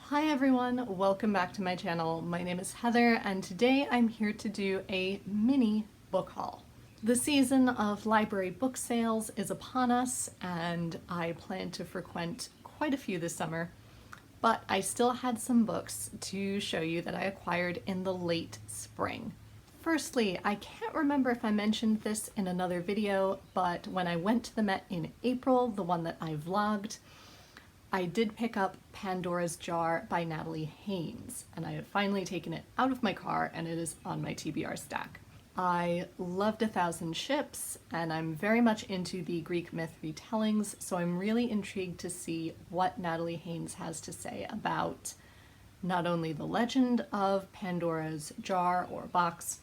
Hi everyone, welcome back to my channel. My name is Heather and today I'm here to do a mini book haul. The season of library book sales is upon us and I plan to frequent quite a few this summer, but I still had some books to show you that I acquired in the late spring. Firstly, I can't remember if I mentioned this in another video, but when I went to the Met in April, the one that I vlogged, I did pick up Pandoras Jar by Natalie Haynes, and I have finally taken it out of my car and it is on my TBR stack. I loved A Thousand Ships, and I'm very much into the Greek myth retellings, so I'm really intrigued to see what Natalie Haynes has to say about not only the legend of Pandora's jar or box,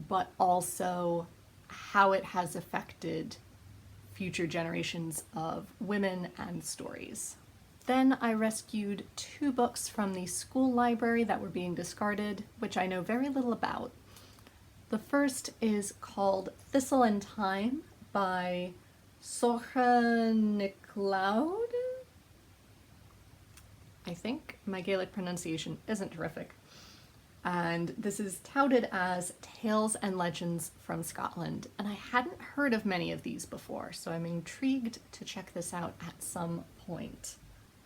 but also how it has affected future generations of women and stories. Then I rescued two books from the school library that were being discarded, which I know very little about. The first is called Thistle In Time by Sorcha Nicloud. I think my Gaelic pronunciation isn't terrific. And this is touted as Tales and Legends from Scotland, and I hadn't heard of many of these before, so I'm intrigued to check this out at some point.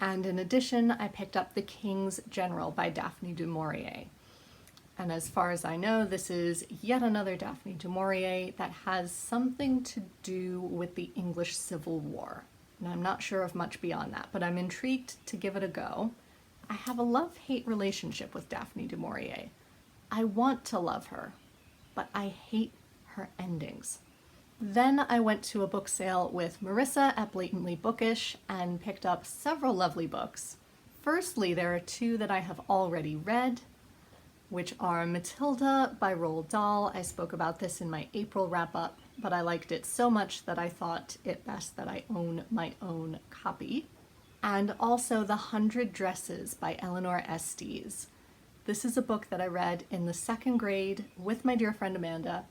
And in addition, I picked up The King's General by Daphne du Maurier. And as far as I know, this is yet another Daphne du Maurier that has something to do with the English Civil War. And I'm not sure of much beyond that, but I'm intrigued to give it a go. I have a love-hate relationship with Daphne du Maurier. I want to love her, but I hate her endings. Then I went to a book sale with Marissa at Blatantly Bookish and picked up several lovely books. Firstly, there are two that I have already read, which are Matilda by Roald Dahl. I spoke about this in my April wrap-up, but I liked it so much that I thought it best that I own my own copy. And also The 100 Dresses by Eleanor Estes. This is a book that I read in the second grade with my dear friend Amanda,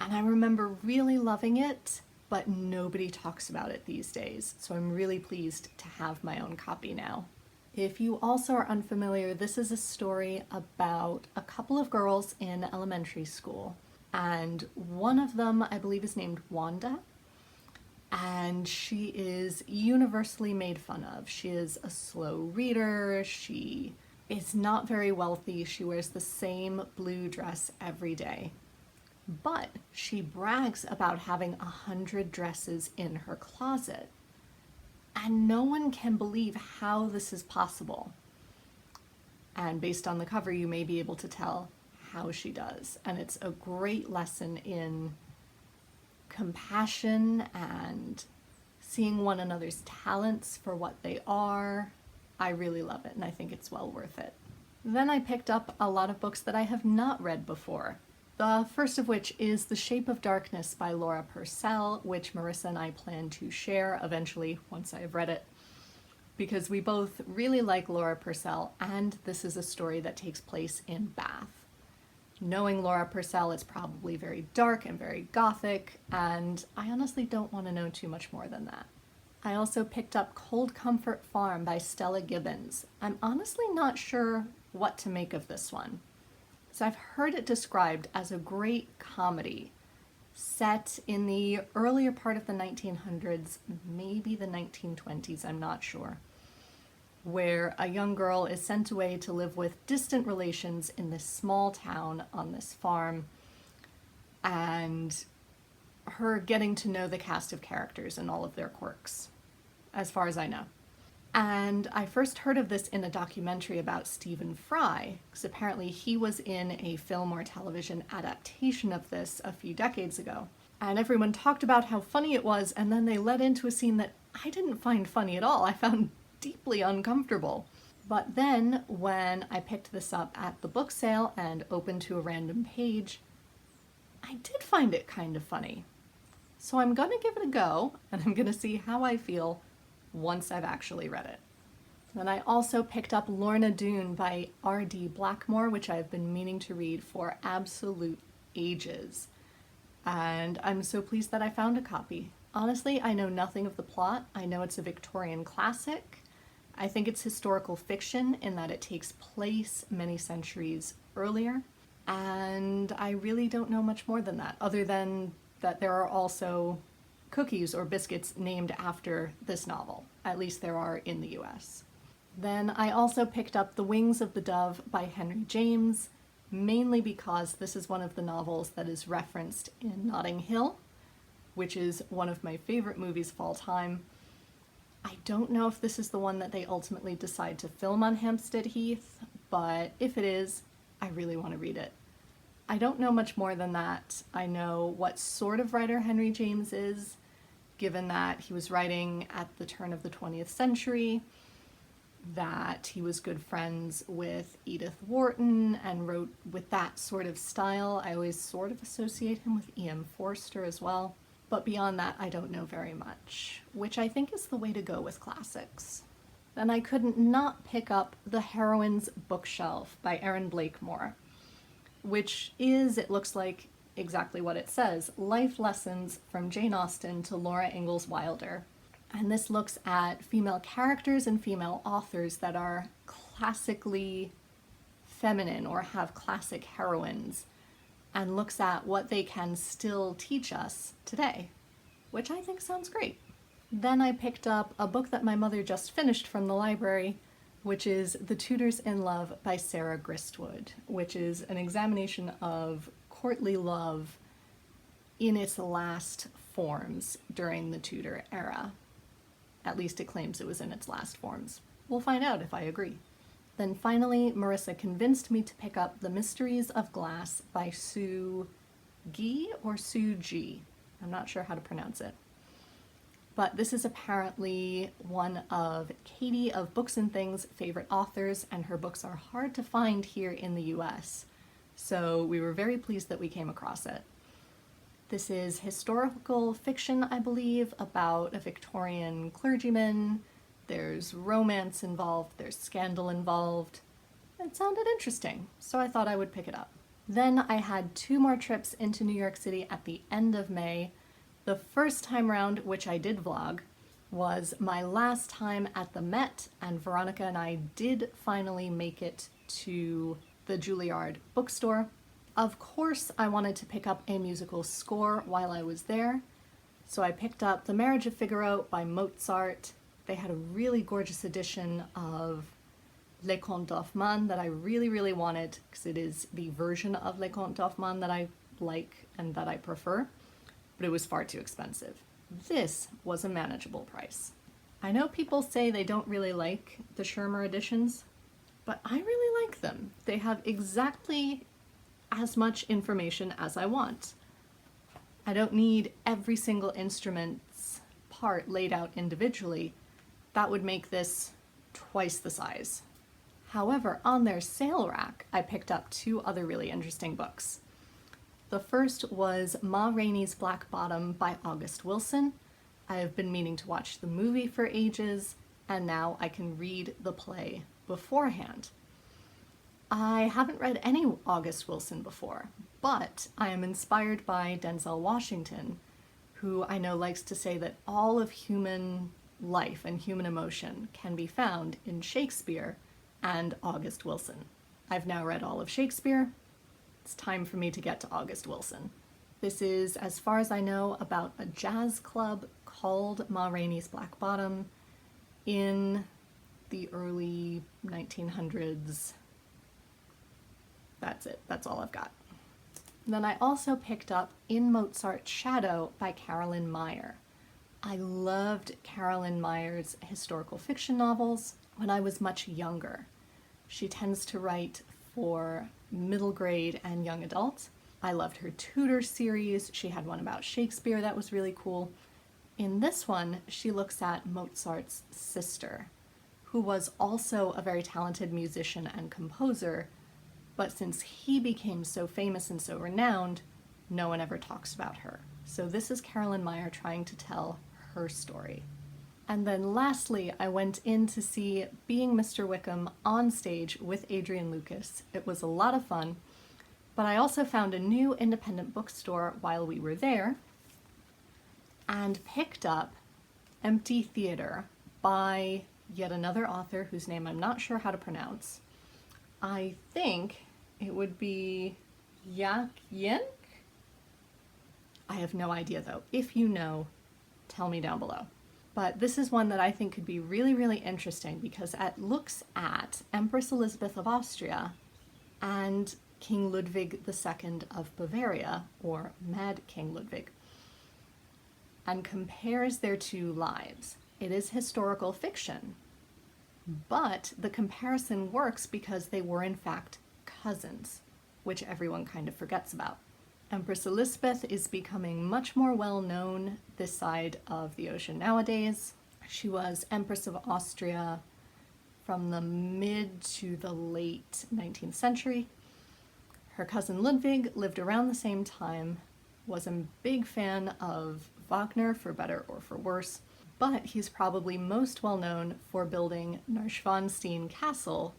and I remember really loving it, but nobody talks about it these days, so I'm really pleased to have my own copy now. If you also are unfamiliar, this is a story about a couple of girls in elementary school, and one of them I believe is named Wanda, and she is universally made fun of. She is a slow reader, she is not very wealthy, she wears the same blue dress every day. But she brags about having 100 dresses in her closet. And no one can believe how this is possible. And based on the cover, you may be able to tell how she does. And it's a great lesson in compassion and seeing one another's talents for what they are. I really love it and I think it's well worth it. Then I picked up a lot of books that I have not read before. The first of which is The Shape of Darkness by Laura Purcell, which Marissa and I plan to share eventually once I have read it, because we both really like Laura Purcell and this is a story that takes place in Bath. Knowing Laura Purcell, it's probably very dark and very gothic, and I honestly don't want to know too much more than that. I also picked up Cold Comfort Farm by Stella Gibbons. I'm honestly not sure what to make of this one. So I've heard it described as a great comedy set in the earlier part of the 1900s, maybe the 1920s, I'm not sure, where a young girl is sent away to live with distant relations in this small town on this farm, and her getting to know the cast of characters and all of their quirks, as far as I know. And I first heard of this in a documentary about Stephen Fry, because apparently he was in a film or television adaptation of this a few decades ago. And everyone talked about how funny it was, and then they led into a scene that I didn't find funny at all. I found deeply uncomfortable. But then when I picked this up at the book sale and opened to a random page, I did find it kind of funny. So I'm gonna give it a go, and I'm gonna see how I feel once I've actually read it. Then I also picked up Lorna Doone by R.D. Blackmore, which I've been meaning to read for absolute ages. And I'm so pleased that I found a copy. Honestly, I know nothing of the plot. I know it's a Victorian classic. I think it's historical fiction in that it takes place many centuries earlier, and I really don't know much more than that, other than that there are also cookies or biscuits named after this novel. At least there are in the US. Then I also picked up The Wings of the Dove by Henry James, mainly because this is one of the novels that is referenced in Notting Hill, which is one of my favorite movies of all time. I don't know if this is the one that they ultimately decide to film on Hampstead Heath, but if it is, I really want to read it. I don't know much more than that. I know what sort of writer Henry James is, given that he was writing at the turn of the 20th century, that he was good friends with Edith Wharton and wrote with that sort of style. I always sort of associate him with E.M. Forster as well. But beyond that, I don't know very much, which I think is the way to go with classics. Then I couldn't not pick up The Heroine's Bookshelf by Erin Blakemore, which is, it looks like, exactly what it says, life lessons from Jane Austen to Laura Ingalls Wilder. And this looks at female characters and female authors that are classically feminine or have classic heroines, and looks at what they can still teach us today, which I think sounds great. Then I picked up a book that my mother just finished from the library, which is The Tudors in Love by Sarah Gristwood, which is an examination of courtly love in its last forms during the Tudor era. At least it claims it was in its last forms. We'll find out if I agree. Then finally, Marissa convinced me to pick up The Mysteries of Glass by Sue G or Sue G. I'm not sure how to pronounce it. But this is apparently one of Katie of Books and Things' favorite authors, and her books are hard to find here in the US. So we were very pleased that we came across it. This is historical fiction, I believe, about a Victorian clergyman. There's romance involved, there's scandal involved. It sounded interesting, so I thought I would pick it up. Then I had 2 more trips into New York City at the end of May. The first time round, which I did vlog, was my last time at the Met, and Veronica and I did finally make it to the Juilliard Bookstore. Of course, I wanted to pick up a musical score while I was there, so I picked up The Marriage of Figaro by Mozart. They had a really gorgeous edition of Les Contes d'Hoffmann that I really, really wanted, because it is the version of Les Contes d'Hoffmann that I like and that I prefer, but it was far too expensive. This was a manageable price. I know people say they don't really like the Schirmer editions, but I really like them. They have exactly as much information as I want. I don't need every single instrument's part laid out individually. That would make this twice the size. However, on their sale rack, I picked up 2 other really interesting books. The first was Ma Rainey's Black Bottom by August Wilson. I have been meaning to watch the movie for ages, and now I can read the play beforehand. I haven't read any August Wilson before, but I am inspired by Denzel Washington, who I know likes to say that all of human life and human emotion can be found in Shakespeare and August Wilson. I've now read all of Shakespeare. It's time for me to get to August Wilson. This is, as far as I know, about a jazz club called Ma Rainey's Black Bottom in the early 1900s. That's it. That's all I've got. Then I also picked up In Mozart's Shadow by Carolyn Meyer. I loved Carolyn Meyer's historical fiction novels when I was much younger. She tends to write for middle grade and young adults. I loved her Tudor series. She had one about Shakespeare that was really cool. In this one, she looks at Mozart's sister, who was also a very talented musician and composer, but since he became so famous and so renowned, no one ever talks about her. So this is Carolyn Meyer trying to tell her story. And then lastly, I went in to see Being Mr. Wickham on stage with Adrian Lucas. It was a lot of fun, but I also found a new independent bookstore while we were there and picked up Empty Theater by yet another author whose name I'm not sure how to pronounce. I think it would be Yak Yin? I have no idea though. If you know, tell me down below. But this is one that I think could be really, really interesting because it looks at Empress Elizabeth of Austria and King Ludwig II of Bavaria, or Mad King Ludwig, and compares their two lives. It is historical fiction, but the comparison works because they were in fact cousins, which everyone kind of forgets about. Empress Elizabeth is becoming much more well known this side of the ocean nowadays. She was Empress of Austria from the mid to the late 19th century. Her cousin Ludwig lived around the same time, was a big fan of Wagner, for better or for worse, but he's probably most well known for building Neuschwanstein Castle,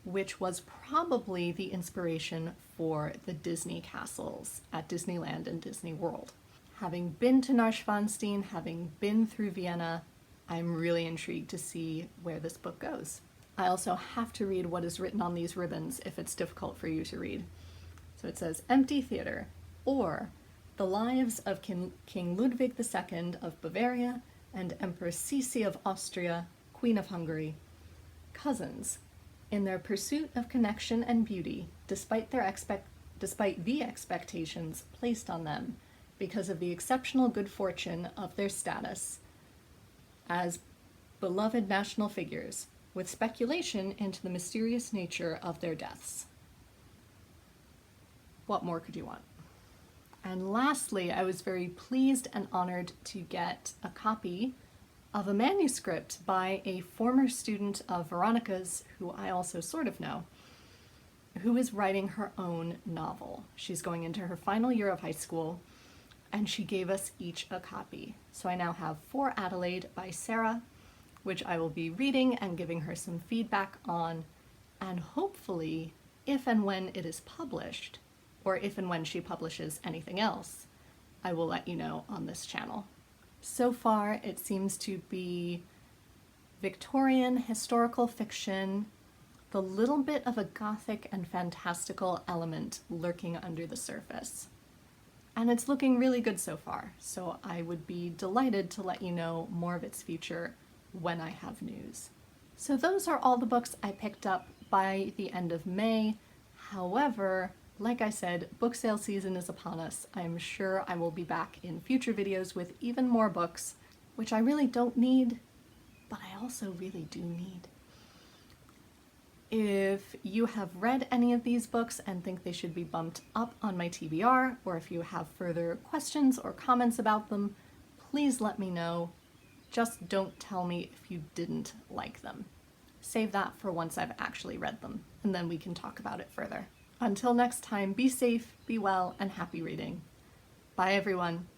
which was probably the inspiration for the Disney castles at Disneyland and Disney World. Having been to Neuschwanstein, having been through Vienna, I'm really intrigued to see where this book goes. I also have to read what is written on these ribbons if it's difficult for you to read. So it says, Empty Theater, or The Lives of King Ludwig II of Bavaria and Empress Sisi of Austria, Queen of Hungary, cousins, in their pursuit of connection and beauty, despite the expectations placed on them because of the exceptional good fortune of their status as beloved national figures, with speculation into the mysterious nature of their deaths. What more could you want? And lastly, I was very pleased and honored to get a copy of a manuscript by a former student of Veronica's, who I also sort of know, who is writing her own novel. She's going into her final year of high school, and she gave us each a copy. So I now have For Adelaide by Sarah, which I will be reading and giving her some feedback on, and hopefully, if and when it is published, or if and when she publishes anything else, I will let you know on this channel. So far, it seems to be Victorian historical fiction, the little bit of a gothic and fantastical element lurking under the surface. And it's looking really good so far, so I would be delighted to let you know more of its future when I have news. So those are all the books I picked up by the end of May. However, like I said, book sale season is upon us. I'm sure I will be back in future videos with even more books, which I really don't need, but I also really do need. If you have read any of these books and think they should be bumped up on my TBR, or if you have further questions or comments about them, please let me know. Just don't tell me if you didn't like them. Save that for once I've actually read them, and then we can talk about it further. Until next time, be safe, be well, and happy reading. Bye everyone.